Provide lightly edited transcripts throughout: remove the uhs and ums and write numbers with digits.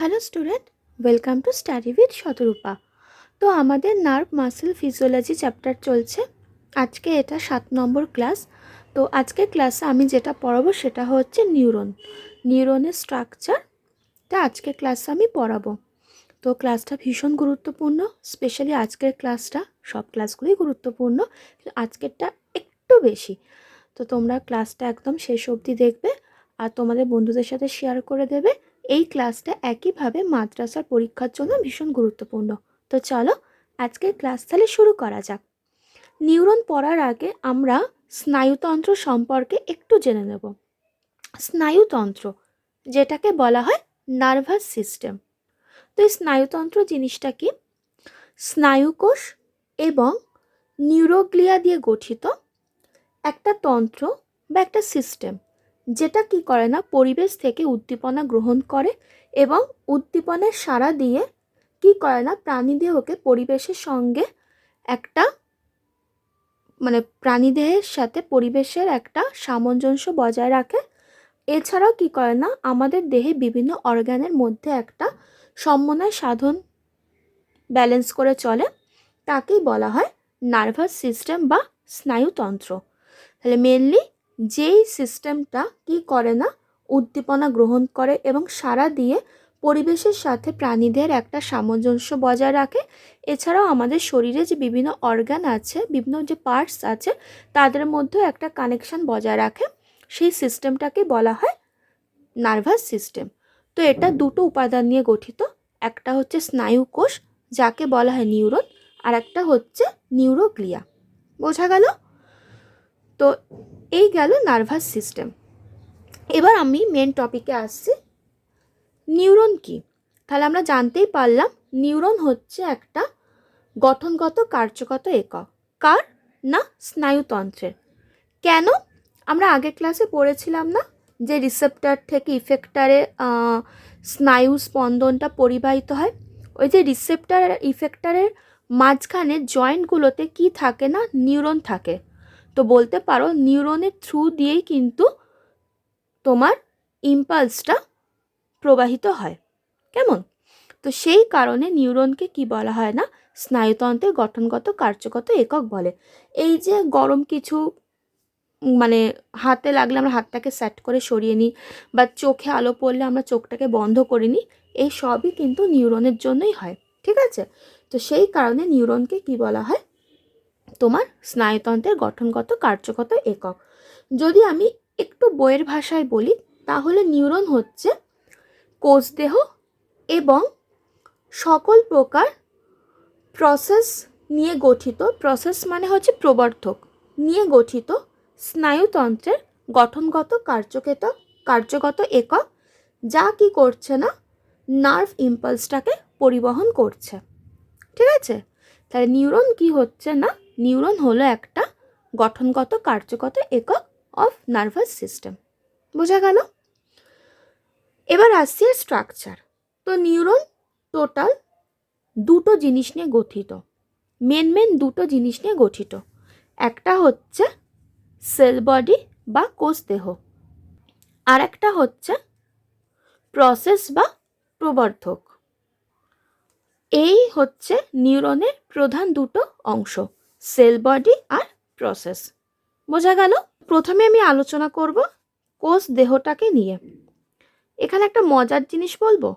Hello student, welcome to study with Shatarupa. তো আমাদের nerve muscle physiology chapter চলছে। আজকে এটা 7 নম্বর ক্লাস। তো আজকের ক্লাসে আমি যেটা পড়াবো সেটা হচ্ছে নিউরনের স্ট্রাকচারটা আজকের ক্লাসে আমি পড়াবো। তো ক্লাসটা ভীষণ গুরুত্বপূর্ণ, স্পেশালি আজকের ক্লাসটা। সব ক্লাসগুলোই গুরুত্বপূর্ণ, কিন্তু আজকেরটা একটু বেশি। তো তোমরা ক্লাসটা একদম শেষ অবধি দেখবে আর তোমাদের বন্ধুদের সাথে শেয়ার করে দেবে। এই ক্লাসটা একইভাবে মাদ্রাসার পরীক্ষার জন্য ভীষণ গুরুত্বপূর্ণ। তো চলো আজকের ক্লাস তাহলে শুরু করা যাক। নিউরন পড়ার আগে আমরা স্নায়ুতন্ত্র সম্পর্কে একটু জেনে নেব। স্নায়ুতন্ত্র, যেটাকে বলা হয় নার্ভাস সিস্টেম। তো এই স্নায়ুতন্ত্র জিনিসটা কি? স্নায়ুকোষ এবং নিউরোগ্লিয়া দিয়ে গঠিত একটা তন্ত্র বা একটা সিস্টেম, যেটা কি করে না, পরিবেশ থেকে উদ্দীপনা গ্রহণ করে এবং উদ্দীপনার সাড়া দিয়ে কি করে না, প্রাণীদেহকে পরিবেশের সঙ্গে একটা প্রাণীদেহের সাথে পরিবেশের একটা সামঞ্জস্য বজায় রাখে। এছাড়াও কি করে না, আমাদের দেহে বিভিন্ন অর্গানের মধ্যে একটা সমন্বয় সাধন, ব্যালেন্স করে চলে। তাকেই বলা হয় নার্ভাস সিস্টেম বা স্নায়ুতন্ত্র। তাহলে মেনলি যেই সিস্টেমটা কি করে না, উদ্দীপনা গ্রহণ করে এবং সাড়া দিয়ে পরিবেশের সাথে প্রাণীদের একটা সামঞ্জস্য বজায় রাখে। এছাড়াও আমাদের শরীরে যে বিভিন্ন অর্গান আছে, বিভিন্ন যে পার্টস আছে, তাদের মধ্যেও একটা কানেকশন বজায় রাখে। সেই সিস্টেমটাকে বলা হয় নার্ভাস সিস্টেম। তো এটা দুটো উপাদান নিয়ে গঠিত। একটা হচ্ছে স্নায়ুকোষ, যাকে বলা হয় নিউরন, আর একটা হচ্ছে নিউরোগ্লিয়া। বোঝা গেল? তো এই গেল নার্ভাস সিস্টেম। এবার আমি মেন টপিকে আসছি। নিউরন কি? তাহলে আমরা জানতেই পারলাম নিউরন হচ্ছে একটা গঠনগত কার্যগত একক। কার? না, স্নায়ুতন্ত্রের। কেন? আমরা আগের ক্লাসে পড়েছিলাম না যে রিসেপ্টর থেকে ইফেক্টারে স্নায়ু স্পন্দনটা পরিবাহিত হয়। ওই যে রিসেপ্টর আর ইফেক্টারের মাঝখানে জয়েন্টগুলোতে কি থাকে না, নিউরন থাকে। তো বলতে পারো নিউরনের থ্রু দিয়েই কিন্তু তোমার ইম্পালসটা প্রবাহিত হয়। কেমন? তো সেই কারণে নিউরনকে কি বলা হয় না, স্নায়ুতন্ত্রের গঠনগত কার্যগত একক বলে। এই যে গরম কিছু হাতে লাগলে আমরা হাতটাকে সেট করে সরিয়ে নিই, বা চোখে আলো পড়লে আমরা চোখটাকে বন্ধ করে নিই, এই সবই কিন্তু নিউরনের জন্যই হয়। ঠিক আছে? তো সেই কারণে নিউরনকে কি বলা হয়, তোমার স্নায়ুতন্ত্রের গঠনগত কার্যগত একক। যদি আমি একটু বইয়ের ভাষায় বলি, তাহলে নিউরন হচ্ছে কোষদেহ এবং সকল প্রকার প্রসেস নিয়ে গঠিত, প্রসেস মানে হচ্ছে প্রবর্ধক, নিয়ে গঠিত স্নায়ুতন্ত্রের গঠনগত কার্যগত একক, যা কি করছে না, নার্ভ ইম্পালসটাকে পরিবহন করছে। ঠিক আছে? তাহলে নিউরন কি হচ্ছে না, নিউরন হলো একটা গঠনগত কার্যগত একক অফ নার্ভাস সিস্টেম। বোঝা গেল? এবার আসছি স্ট্রাকচার। তো নিউরন টোটাল দুটো জিনিস নিয়ে গঠিত, মেন দুটো জিনিস নিয়ে গঠিত। একটা হচ্ছে সেল বডি বা কোষ দেহ, আর একটা হচ্ছে প্রসেস বা প্রবর্ধক। এই হচ্ছে নিউরনের প্রধান দুটো অংশ, সেল বডি আর প্রসেস। বোঝা গেল? প্রথমে আমি আলোচনা করব কোষ দেহটাকে নিয়ে। এখানে একটা মজার জিনিস বলবো।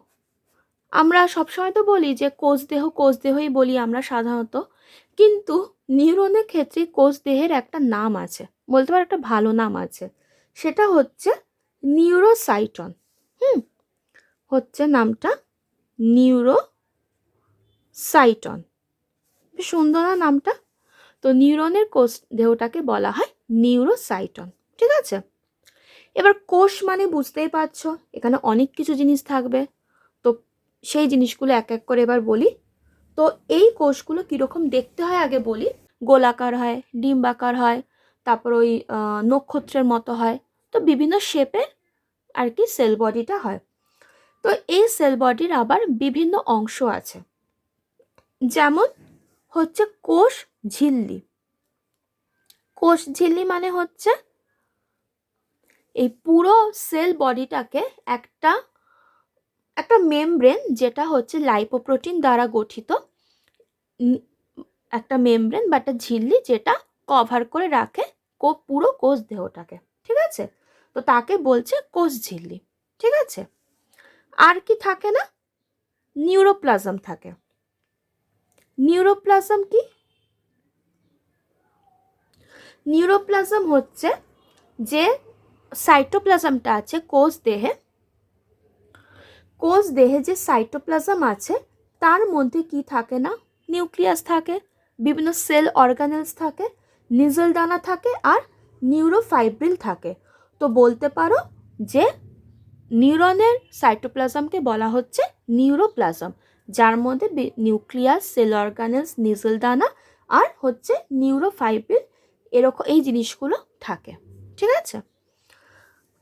আমরা সবসময় তো বলি যে কোষ দেহই বলি আমরা সাধারণত, কিন্তু নিউরনের ক্ষেত্রে কোষ দেহের একটা নাম আছে, বলতে পারো একটা ভালো নাম আছে। সেটা হচ্ছে নিউরোসাইটন। হচ্ছে নামটা নিউরোসাইটন। বেশ সুন্দর না নামটা? তো নিউরনের কোষ দেহটাকে বলা হয় নিউরোসাইটন। ঠিক আছে? এবার কোষ মানে বুঝতেই পারছো, এখানে অনেক কিছু জিনিস থাকবে। তো সেই জিনিসগুলো এক এক করে এবার বলি। তো এই কোষগুলো কীরকম দেখতে হয় আগে বলি। গোলাকার হয়, ডিম্বাকার হয়, তারপর ওই নক্ষত্রের মতো হয়। তো বিভিন্ন শেপের আর কি সেল বডিটা হয়। তো এই সেল বডির আবার বিভিন্ন অংশ আছে, যেমন হচ্ছে কোষ ঝিল্লি। কোষ ঝিল্লি মানে হচ্ছে এই পুরো সেল বডিটাকে একটা একটা মেমব্রেন যেটা হচ্ছে লাইপোপ্রোটিন দ্বারা গঠিত একটা মেমব্রেন বা একটা ঝিল্লি যেটা কভার করে রাখে পুরো কোষ দেহটাকে, ঠিক আছে? তো তাকে বলছে কোষ ঝিল্লি, ঠিক আছে? আর কি থাকে না, নিউরোপ্লাজম থাকে। নিউরোপ্লাজম কি? নিউরোপ্লাজম হচ্ছে যে সাইটোপ্লাজমটা আছে কোষ দেহে যে সাইটোপ্লাজম আছে তার মধ্যে কি থাকে না, নিউক্লিয়াস থাকে, বিভিন্ন সেল অর্গানেলস থাকে, নিজেল দানা থাকে আর নিউরোফাইব্রিল থাকে। তো বলতে পারো যে নিউরনের সাইটোপ্লাজমকে বলা হচ্ছে নিউরোপ্লাজম, যার মধ্যে নিউক্লিয়াস, সেল অর্গানেলস, নিজেল দানা আর হচ্ছে নিউরোফাইব্রিল এরকম এই জিনিসগুলো থাকে, ঠিক আছে?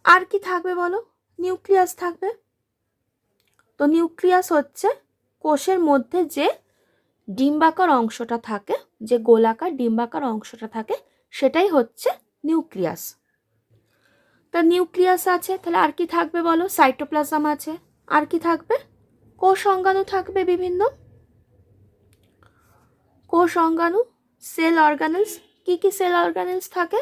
আর কি থাকবে বলো? নিউক্লিয়াস থাকবে। তো নিউক্লিয়াস হচ্ছে কোষের মধ্যে যে ডিম্বাকার অংশটা থাকে, যে গোলাকার ডিম্বাকার অংশটা থাকে সেটাই হচ্ছে নিউক্লিয়াস। তা নিউক্লিয়াস আছে, তাহলে আর কি থাকবে বলো? সাইটোপ্লাজম আছে, আর কি থাকবে? কোষ অঙ্গাণু থাকবে, বিভিন্ন কোষ অঙ্গাণু, সেল অর্গানেলস। কি কি সেল অর্গানেলস থাকে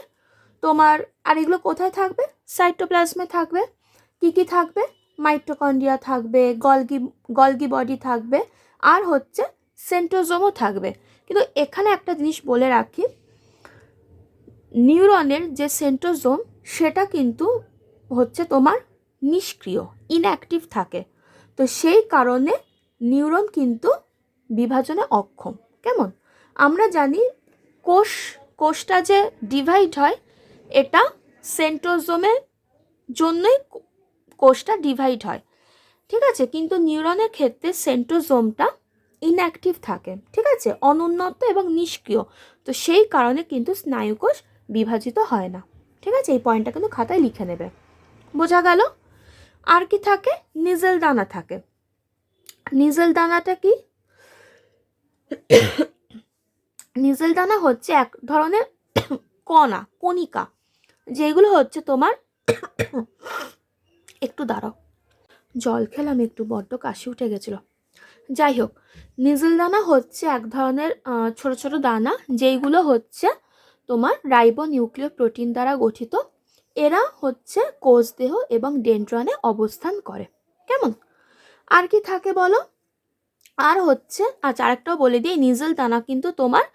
তোমার? আর এগুলো কোথায় থাকবে? সাইটোপ্লাজমে থাকবে। কি কি থাকবে? মাইটোকন্ড্রিয়া থাকবে, গলগি বডি থাকবে আর হচ্ছে সেন্ট্রোজোমও থাকবে। কিন্তু এখানে একটা জিনিস বলে রাখি, নিউরনের যে সেন্ট্রোজোম সেটা কিন্তু হচ্ছে তোমার নিষ্ক্রিয়, ইনঅ্যাক্টিভ থাকে। তো সেই কারণে নিউরন কিন্তু বিভাজনে অক্ষম। কেমন? আমরা জানি কোষটা যে ডিভাইড হয় এটা সেন্ট্রোজোমের জন্যই কোষটা ডিভাইড হয়, ঠিক আছে? কিন্তু নিউরনের ক্ষেত্রে সেন্ট্রোজোমটা ইনঅ্যাক্টিভ থাকে, ঠিক আছে, অনুন্নত এবং নিষ্ক্রিয়। তো সেই কারণে কিন্তু স্নায়ুকোষ বিভাজিত হয় না, ঠিক আছে? এই পয়েন্টটা কিন্তু খাতায় লিখে নেবে। বোঝা গেল? আর কি থাকে? নিজেল দানা থাকে। নিজেল দানাটা কি? নিজেল দানা হচ্ছে এক ধরনের কণিকা, যেগুলো হচ্ছে তোমার একটু দাঁড়াও, জল খেলাম একটু, বড্ড কাশি উঠে গেছিল। যাই হোক, নিজেল দানা হচ্ছে এক ধরনের ছোট ছোট দানা, যেইগুলো হচ্ছে তোমার রাইবো নিউক্লিয় প্রোটিন দ্বারা গঠিত। এরা হচ্ছে কোষদেহ এবং ডেন্ড্রনে অবস্থান করে। কেমন? আর কি থাকে বলো? আর হচ্ছে আচ্ছা, আরেকটাও বলে দিই, নিজেল দানা কিন্তু তোমার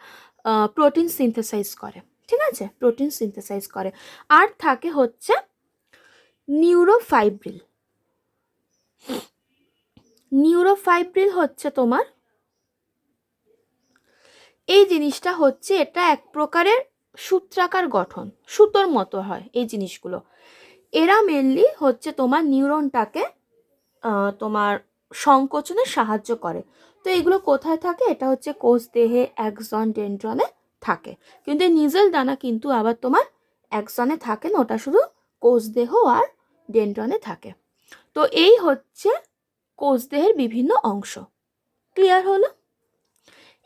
প্রোটিন সিনথেসাইজ করে, ঠিক আছে? প্রোটিন সিনথেসাইজ করে। আর থাকে হচ্ছে নিউরোফাইব্রিল। নিউরোফাইব্রিল হচ্ছে তোমার এই জিনিসটা হচ্ছে, এটা এক প্রকারের সূত্রাকার গঠন, সুতোর মতো হয় এই জিনিসগুলো। এরা মেনলি হচ্ছে তোমার নিউরনটাকে তোমার সংকোচনে সাহায্য করে। তো এগুলো কোথায় থাকে? এটা হচ্ছে কোষ দেহে, অ্যাক্সন, ডেন্ড্রনে থাকে। কিন্তু এই নিজেল দানা কিন্তু আবার তোমার অ্যাক্সনে থাকে না, ওটা শুধু কোষ দেহ আর ডেন্ড্রনে থাকে। তো এই হচ্ছে কোষ দেহের বিভিন্ন অংশ। ক্লিয়ার হলো?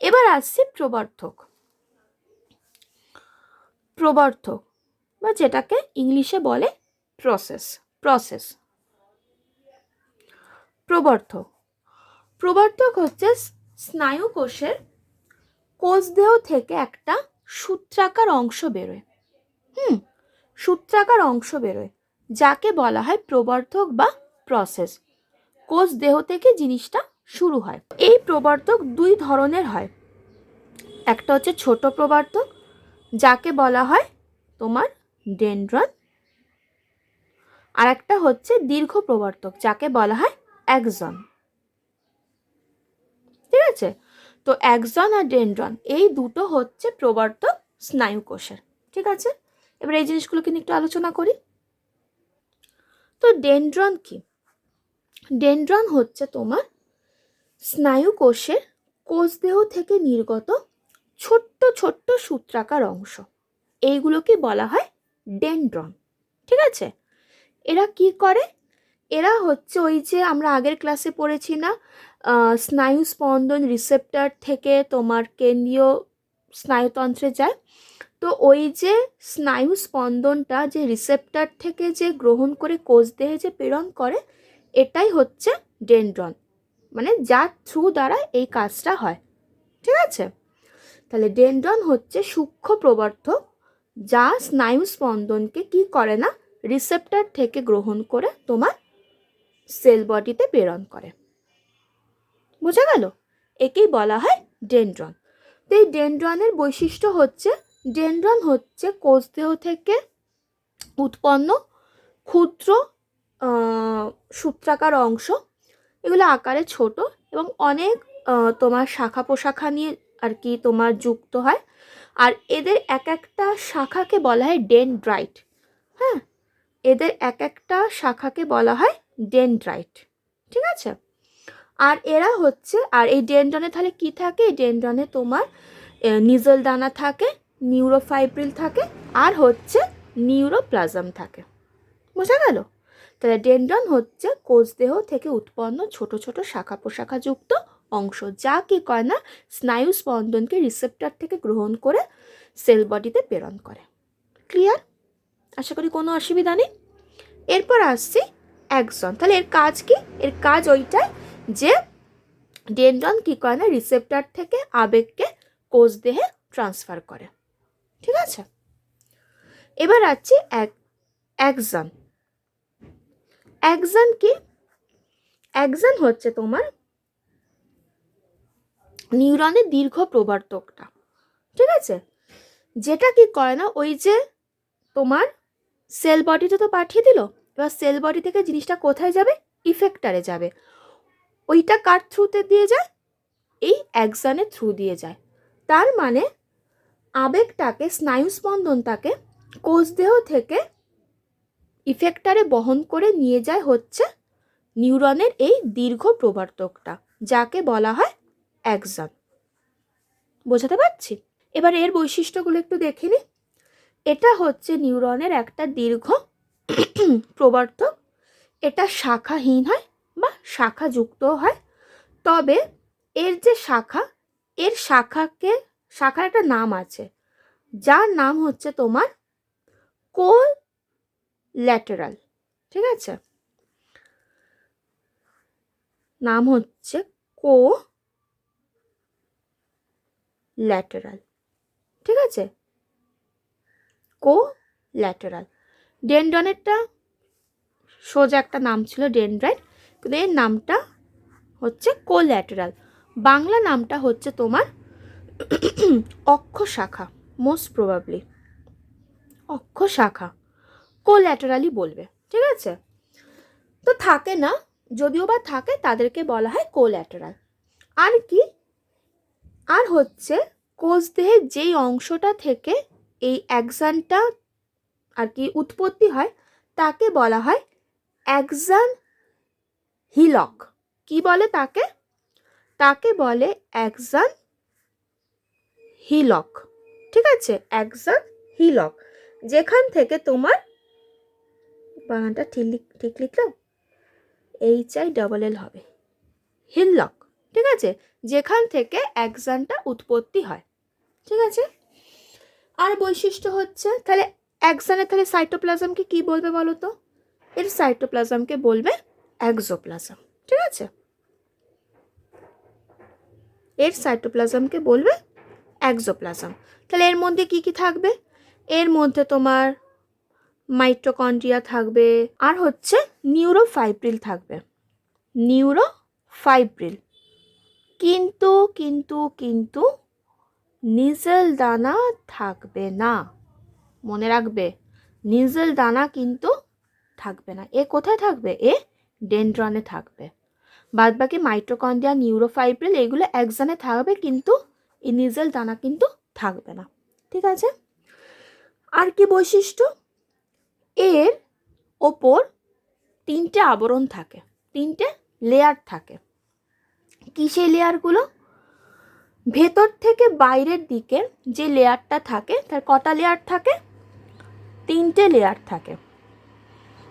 এবার আসছি প্রবর্ধক। প্রবর্ধক বা যেটাকে ইংলিশে বলে প্রসেস। প্রবর্ধক প্রবর্ধক হচ্ছে স্নায়ু কোষের কোষদেহ থেকে একটা সূত্রাকার অংশ বেরোয়। সূত্রাকার অংশ বেরোয় যাকে বলা হয় প্রবর্ধক বা প্রসেস। কোষ দেহ থেকে জিনিসটা শুরু হয়। এই প্রবর্ধক দুই ধরনের হয়। একটা হচ্ছে ছোট প্রবর্ধক যাকে বলা হয় তোমার ডেনড্রন, আর একটা হচ্ছে দীর্ঘ প্রবর্তক যাকে বলা হয় অ্যাক্সন, ঠিক আছে? তো অ্যাক্সন আর ডেনড্রন এই দুটো হচ্ছে প্রবর্তক স্নায়ু কোষের, ঠিক আছে? এবার এই জিনিসগুলোকে নিয়ে একটু আলোচনা করি। তো ডেনড্রন কি? ডেনড্রন হচ্ছে তোমার স্নায়ু কোষের কোষদেহ থেকে নির্গত ছোট্ট ছোট্ট সূত্রাকার অংশ, এইগুলোকে বলা হয় ডেনড্রন, ঠিক আছে? এরা কি করে? এরা হচ্ছে ওই যে আমরা আগের ক্লাসে পড়েছি না, স্নায়ু স্পন্দন রিসেপ্টর থেকে তোমার কেন্দ্রীয় স্নায়ুতন্ত্রে যায়। তো ওই যে স্নায়ু স্পন্দনটা যে রিসেপ্টর থেকে যে গ্রহণ করে কোষ দেহে যে প্রেরণ করে, এটাই হচ্ছে ডেনড্রন, মানে যার থ্রু দ্বারা এই কাজটা হয়। ঠিক আছে, তাহলে ডেনড্রন হচ্ছে সূক্ষ্ম প্রবর্ধক, যা স্নায়ু স্পন্দনকে কি করে না, রিসেপ্টর থেকে গ্রহণ করে তোমার সেল বডিতে প্রেরণ করে। বোঝা গেল? একেই বলা হয় ডেনড্রন। তো এই ডেনড্রনের বৈশিষ্ট্য হচ্ছে, ডেনড্রন হচ্ছে কোষদেহ থেকে উৎপন্ন ক্ষুদ্র সূত্রাকার অংশ। এগুলো আকারে ছোট এবং অনেক তোমার শাখা প্রশাখা নিয়ে আর কি তোমার যুক্ত হয়। আর এদের এক একটা শাখাকে বলা হয় ডেনড্রাইট। হ্যাঁ, এদের এক একটা শাখাকে বলা হয় ডেনড্রাইট। ঠিক আছে, আর এরা হচ্ছে, আর এই ডেনড্রনে তাহলে কি থাকে, এই ডেনড্রনে তোমার নিজল দানা থাকে, নিউরোফাইব্রিল থাকে, আর হচ্ছে নিউরোপ্লাজম থাকে। বোঝা গেল? তাহলে ডেনড্রন হচ্ছে কোষদেহ থেকে উৎপন্ন ছোট ছোট শাখা প্রশাখাযুক্ত অংশ, যা কি করে না, স্নায়ু স্পন্দনকে রিসেপ্টর থেকে গ্রহণ করে সেল বডিতে প্রেরণ করে। ক্লিয়ার? আশা করি কোনো অসুবিধা নেই। এরপর আসছি অ্যাক্সন। তাহলে এর কাজ কি? এর কাজ ওইটাই যে ডেনড্রন কি করে না, রিসেপ্টর থেকে আবেগকে কোষদেহে ট্রান্সফার করে। ঠিক আছে, এবার আসছি অ্যাক্সন। অ্যাক্সন কি? অ্যাক্সন হচ্ছে তোমার নিউরনের দীর্ঘ প্রবর্তকটা। ঠিক আছে, যেটা কি করে না, ওই যে তোমার সেল বডিতে তো পাঠিয়ে দিল, এবার সেল বডি থেকে জিনিসটা কোথায় যাবে? ইফেক্টারে যাবে। ওইটা কার থ্রুতে দিয়ে যায়? এই অ্যাক্সনের থ্রু দিয়ে যায়। তার মানে আবেগটাকে, স্নায়ু স্পন্দনটাকে কোষদেহ থেকে ইফেক্টারে বহন করে নিয়ে যায় হচ্ছে নিউরনের এই দীর্ঘ প্রবর্তকটা, যাকে বলা হয় অ্যাক্সন। বোঝাতে পারছি? এবার এর বৈশিষ্ট্যগুলো একটু দেখে নিই। এটা হচ্ছে নিউরনের একটা দীর্ঘ প্রবর্তক। এটা শাখাহীন হয় বা শাখাযুক্ত হয়। তবে এর যে শাখা, এর শাখার একটা নাম আছে, যার নাম হচ্ছে তোমার কোল্যাটেরাল। ঠিক আছে, নাম হচ্ছে কোল্যাটেরাল। ঠিক আছে, কোল্যাটেরাল। ডেনড্রনেরটা সোজা একটা নাম ছিল ডেনড্রাইট, কিন্তু এর নামটা হচ্ছে কোল্যাটেরাল। বাংলা নামটা হচ্ছে তোমার অক্ষ শাখা, মোস্ট প্রবাবলি অক্ষ শাখা, কোল্যাটেরালই বলবে। ঠিক আছে, তো থাকে না, যদিও বা থাকে তাদেরকে বলা হয় কোল্যাটেরাল। আর কি? আর হচ্ছে কোষদেহের যেই অংশটা থেকে এই অ্যাক্সনটা আর কি উৎপত্তি হয়, তাকে বলা হয় অ্যাক্সন হিলক। কি বলে তাকে? তাকে বলে অ্যাক্সন হিলক। ঠিক আছে, অ্যাক্সন হিলক, যেখান থেকে তোমার, বানানটা ঠিক লিখলাম, HILL হবে, হিলক। ঠিক আছে, যেখান থেকে অ্যাক্সনটা উৎপত্তি হয়। ঠিক আছে, আর বৈশিষ্ট্য হচ্ছে, তাহলে অ্যাক্সনের তাহলে সাইটোপ্লাজমকে কি বলবে বলো তো? এর সাইটোপ্লাজমকে বলবে এক্সোপ্লাজম। ঠিক আছে, এর সাইটোপ্লাজমকে বলবে এক্সোপ্লাজম। তাহলে এর মধ্যে কি কি থাকবে? এর মধ্যে তোমার মাইটোকন্ড্রিয়া থাকবে, আর হচ্ছে নিউরোফাইব্রিল থাকবে, নিউরোফাইব্রিল। কিন্তু কিন্তু কিন্তু নিজেল দানা থাকবে না। মনে রাখবে, নিজেল দানা কিন্তু থাকবে না। এ কোথায় থাকবে? এ ডেনড্রনে থাকবে। বাদবাকি মাইটোকন্ড্রিয়া, নিউরোফাইব্রিল এগুলো অ্যাক্সনে থাকবে, কিন্তু এই নিজেল দানা কিন্তু থাকবে না। ঠিক আছে, আর কি বৈশিষ্ট্য? এর ওপর তিনটে আবরণ থাকে, তিনটে লেয়ার থাকে। কি সেই লেয়ারগুলো? ভেতর থেকে বাইরের দিকে যে লেয়ারটা থাকে, তার কটা লেয়ার থাকে? তিনটে লেয়ার থাকে।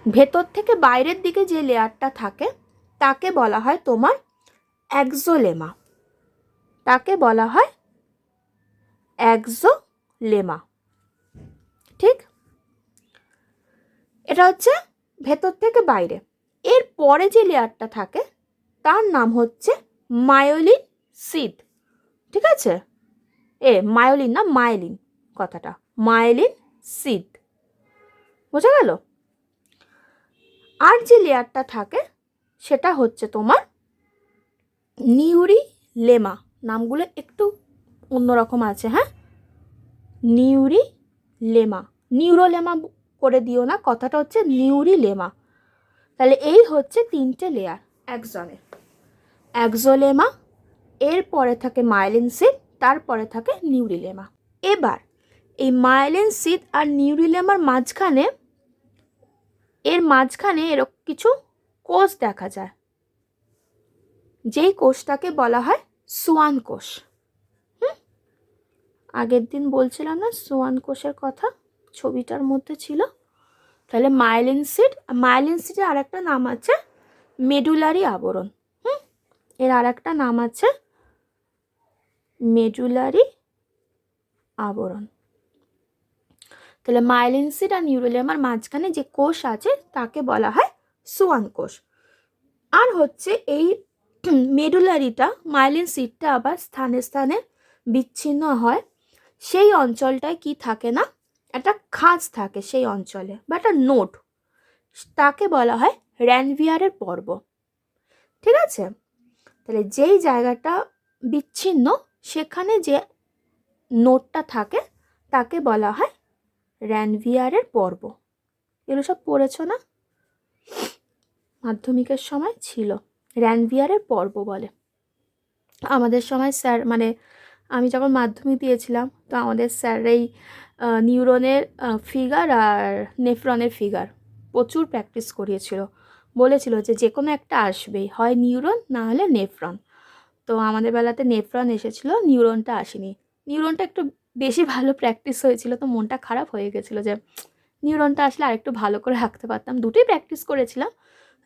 ভেতর থেকে বাইরের দিকে যে লেয়ারটা থাকে তাকে বলা হয় তোমার এক্সোলেমা। তাকে বলা হয় এক্সোলেমা। ঠিক, এটা হচ্ছে ভেতর থেকে বাইরে। এর পরে যে লেয়ারটা থাকে তার নাম হচ্ছে মায়োলিন সিদ। ঠিক আছে, মায়োলিন না, মায়োলিন কথাটা, মায়োলিন সিদ, বোঝা গেল? আর যে লেয়ারটা থাকে সেটা হচ্ছে তোমার নিউরিলেমা। নামগুলো একটু অন্যরকম আছে, হ্যাঁ, নিউরিলেমা, নিউরোলেমা করে দিও না, কথাটা হচ্ছে নিউরিলেমা। তাহলে এই হচ্ছে তিনটে লেয়ার একজনের। একজোলেমা, এর পরে থাকে মায়োলিন সিদ, তারপরে থাকে নিউরিলেমা। এবার এই মায়োলিন সিদ আর নিউরিলেমার মাঝখানে, এর মাঝখানে এরকম কিছু কোষ দেখা যায়, যেই কোষটাকে বলা হয় সোয়ান কোষ। আগের দিন বলছিলাম না সোয়ান কোষের কথা, ছবিটার মধ্যে ছিল। তাহলে মায়োলিন সিড, মায়োলিন সিডের আর একটা নাম আছে মেডুলারি আবরণ। এর আর একটা নাম আছে মেডুলারি আবরণ। তাহলে মায়োলিন সিড আর নিউরোলেমার মাঝখানে যে কোষ আছে তাকে বলা হয় সোয়ান কোষ। আর হচ্ছে এই মেডুলারিটা, মায়োলিন সিডটা আবার স্থানে স্থানে বিচ্ছিন্ন হয়। সেই অঞ্চলটায় কি থাকে না, একটা খাঁজ থাকে সেই অঞ্চলে, বা একটা নোড, তাকে বলা হয় র্যানভিয়ারের পর্ব। ঠিক আছে, তাহলে যেই জায়গাটা বিচ্ছিন্ন সেখানে যে নোডটা থাকে তাকে বলা হয় র্যানভিয়ারের পর্ব। এগুলো সব পড়েছো না, মাধ্যমিকের সময় ছিল, র্যানভিয়ারের পর্ব বলে। আমাদের সময় স্যার, মানে আমি যখন মাধ্যমিক দিয়েছিলাম তো আমাদের স্যার এই নিউরনের ফিগার আর নেফ্রনের ফিগার প্রচুর প্র্যাকটিস করিয়েছিল। বলেছিল যে যে কোনো একটা আসবেই, হয় নিউরন না হলে নেফ্রন। তো আমাদের বেলাতে নেফ্রন এসেছিলো, নিউরনটা আসেনি। নিউরনটা একটু বেশি ভালো প্র্যাকটিস হয়েছিল, তো মনটা খারাপ হয়ে গেছিলো যে নিউরনটা আসলে আরেকটু ভালো করে রাখতে পারতাম। দুটোই প্র্যাকটিস করেছিলাম,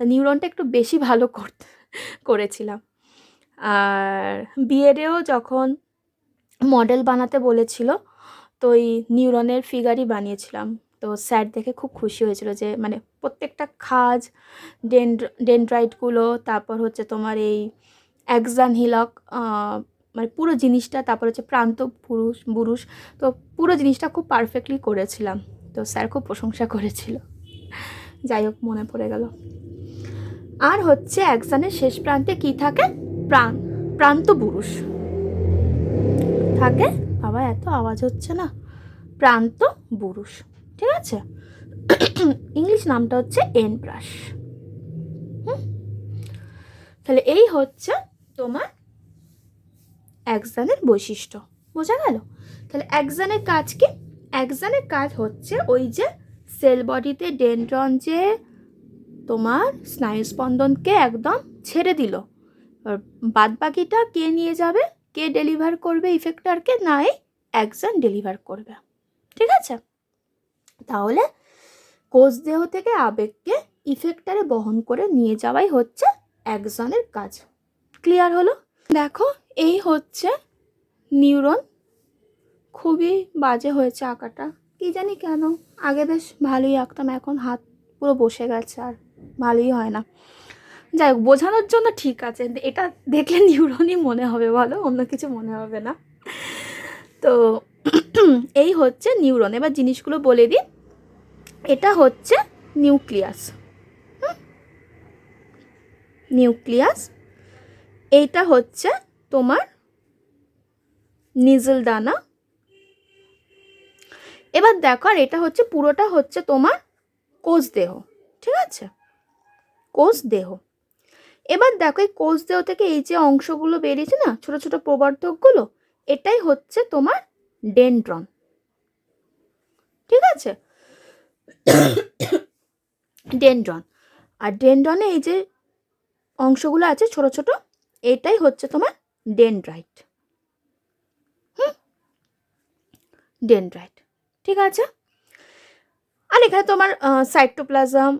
নিউরনটা একটু বেশি ভালো করেছিলাম। আর বিএডেও যখন মডেল বানাতে বলেছিল তো ওই নিউরনের ফিগারই বানিয়েছিলাম। তো স্যার দেখে খুব খুশি হয়েছিল যে মানে প্রত্যেকটা খাজ, ডেনড্রাইটগুলো, তারপর হচ্ছে তোমার এই অ্যাক্সান হিলক, মানে পুরো জিনিসটা, তারপর হচ্ছে প্রান্ত বুরুষ, তো পুরো জিনিসটা খুব পারফেক্টলি করেছিলাম। তো স্যার খুব প্রশংসা করেছিল। যাই হোক, মনে পড়ে গেল। আর হচ্ছে অ্যাক্সানের শেষ প্রান্তে কি থাকে, প্রান্ত বুরুষ থাকে। আবার এত আওয়াজ হচ্ছে না, প্রান্ত বুরুষ। ঠিক আছে, ইংলিশ নামটা হচ্ছে এন ব্রাশ। তাহলে এই হচ্ছে তোমার অ্যাক্সানের বৈশিষ্ট্য, বোঝা গেল? তাহলে অ্যাক্সানের কাজ কি? অ্যাক্সানের কাজ হচ্ছে ওই যে সেল বডিতে ডেনড্রন যে তোমার স্নায়ুস্পন্দনকে একদম ছেড়ে দিল, বাদ বাকিটা কে নিয়ে যাবে, কে ডেলিভার করবে ইফেক্টরকে, না এই অ্যাক্সন ডেলিভার করবে। ঠিক আছে, তাহলে কোষ দেহ থেকে আবেগকে ইফেক্টরে বহন করে নিয়ে যাওয়াই হচ্ছে অ্যাক্সনের কাজ। ক্লিয়ার হলো? দেখো, এই হচ্ছে নিউরন। খুবই বাজে হয়েছে আঁকাটা, কি জানি কেন। আগে বেশ ভালোই আঁকতাম, এখন হাত পুরো বসে গেছে, আর ভালোই হয় না। যাই হোক, বোঝানোর জন্য ঠিক আছে, এটা দেখলে নিউরনই মনে হবে, বলো, অন্য কিছু মনে হবে না। তো এই হচ্ছে নিউরন। এবার জিনিসগুলো বলে দিই। এটা হচ্ছে নিউক্লিয়াস, নিউক্লিয়াস। এইটা হচ্ছে তোমার নিজল দানা। এবার দেখো, আর এটা হচ্ছে পুরোটা হচ্ছে তোমার কোষ দেহ। ঠিক আছে, কোষ দেহ। এবার দেখো, এই কোষ দেহ থেকে এই যে অংশগুলো বেরিয়েছে না, ছোট ছোট প্রবর্ধকগুলো, এটাই হচ্ছে তোমার ডেনড্রন। ঠিক আছে, ডেনড্রন। আর ডেনড্রনে এই যে অংশগুলো আছে ছোট ছোট, এটাই হচ্ছে তোমার ডেনড্রাইট। ডেনড্রাইট। ঠিক আছে, আর এখানে তোমার সাইটোপ্লাজম,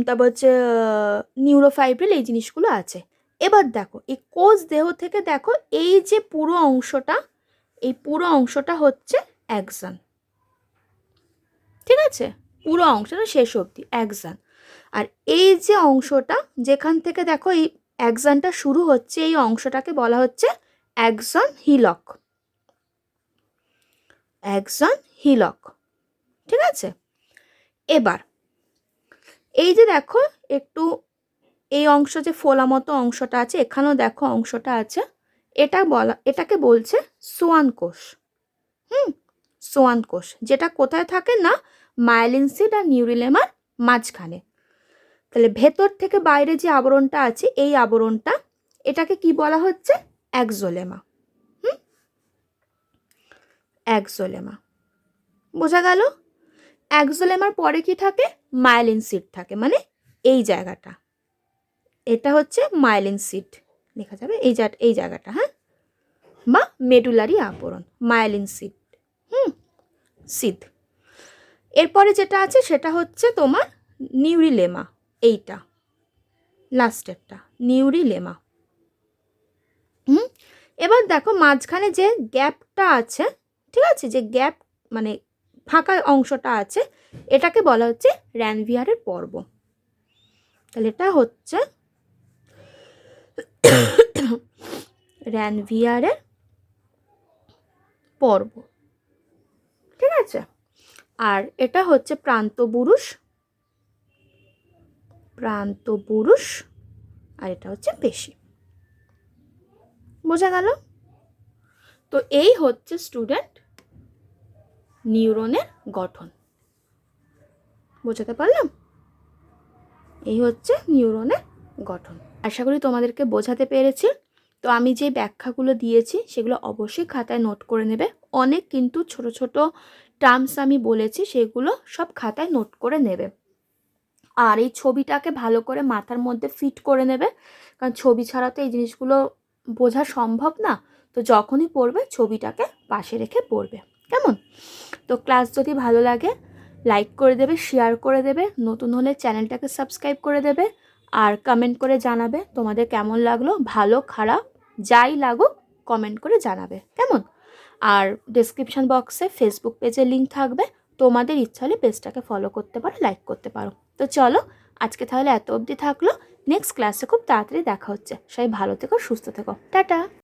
তারপর হচ্ছে নিউরোফাইব্রিল, এই জিনিসগুলো আছে। এবার দেখো, এই কোষ দেহ থেকে দেখো, এই যে পুরো অংশটা, এই পুরো অংশটা হচ্ছে অ্যাক্সন। ঠিক আছে, পুরো অংশটা শেষ অবধি অ্যাক্সন। আর এই যে অংশটা যেখান থেকে দেখো এই অ্যাক্সনটা শুরু হচ্ছে, এই অংশটাকে বলা হচ্ছে অ্যাক্সন হিলক। অ্যাক্সন হিলক, ঠিক আছে। এবার এই যে দেখো একটু এই অংশ যে ফোলা মতো অংশটা আছে, এখানেও দেখো অংশটা আছে, এটাকে বলছে সোয়ান কোষ। সোয়ান কোষ, যেটা কোথায় থাকে না মায়েলিন সিড আর নিউরিলেমার মাঝখানে। তাহলে ভেতর থেকে বাইরে যে আবরণটা আছে, এই আবরণটা, এটাকে কি বলা হচ্ছে এক্সোলেমা। এক্সোলেমা, বোঝা গেল। এক্সোলেমার পরে কি থাকে, মায়েলিন সিড থাকে, মানে এই জায়গাটা, এটা হচ্ছে মায়েলিন সিড লেখা যাবে এই জায়গাটা, হ্যাঁ, বা মেডুলারি আবরণ, মায়েলিন সিড। সিদ। এরপরে যেটা আছে সেটা হচ্ছে তোমার নিউরিলেমা, এইটা লাস্টেরটা নিউরিলেমা। এবার দেখো মাঝখানে যে গ্যাপটা আছে, ঠিক আছে, যে গ্যাপ মানে ফাঁকা অংশটা আছে, এটাকে বলা হচ্ছে র্যানভিয়ারের পর্ব। তাহলে এটা হচ্ছে র্যানভিয়ারের পর্ব, ঠিক আছে। আর এটা হচ্ছে প্রান্তবুরুষ, প্রান্তবুরুষ, আর এটা হচ্ছে পেশি। বোঝা গেল। তো এই হচ্ছে স্টুডেন্ট নিউরনের গঠন, বোঝাতে পারলাম? এই হচ্ছে নিউরনের গঠন। আশা করি তোমাদেরকে বোঝাতে পেরেছি। তো আমি যে ব্যাখ্যাগুলো দিয়েছি সেগুলো অবশ্যই খাতায় নোট করে নেবে। অনেক কিন্তু ছোট ছোট টার্মস আমি বলেছি, সেগুলো সব খাতায় নোট করে নেবে। আর এই ছবিটাকে ভালো করে মাথার মধ্যে ফিট করে নেবে, কারণ ছবি ছাড়া তো এই জিনিসগুলো বোঝা সম্ভব না। তো যখনই পড়বে ছবিটাকে পাশে রেখে পড়বে, কেমন? তো ক্লাস যদি ভালো লাগে লাইক করে দেবে, শেয়ার করে দেবে, নতুন হলে চ্যানেলটাকে সাবস্ক্রাইব করে দেবে, আর কমেন্ট করে জানাবে তোমাদের কেমন লাগলো, ভালো খারাপ যাই লাগুক কমেন্ট করে জানাবে, কেমন? আর ডেসক্রিপশন বক্সে ফেসবুক পেজের লিঙ্ক থাকবে, তোমাদের ইচ্ছা হলে পেজটাকে ফলো করতে পারো, লাইক করতে পারো। তো চলো আজকে তাহলে এত অবধি থাকলো, নেক্সট ক্লাসে খুব তাড়াতাড়ি দেখা হচ্ছে। সবাই ভালো থেকো, সুস্থ থেকো, টাটা।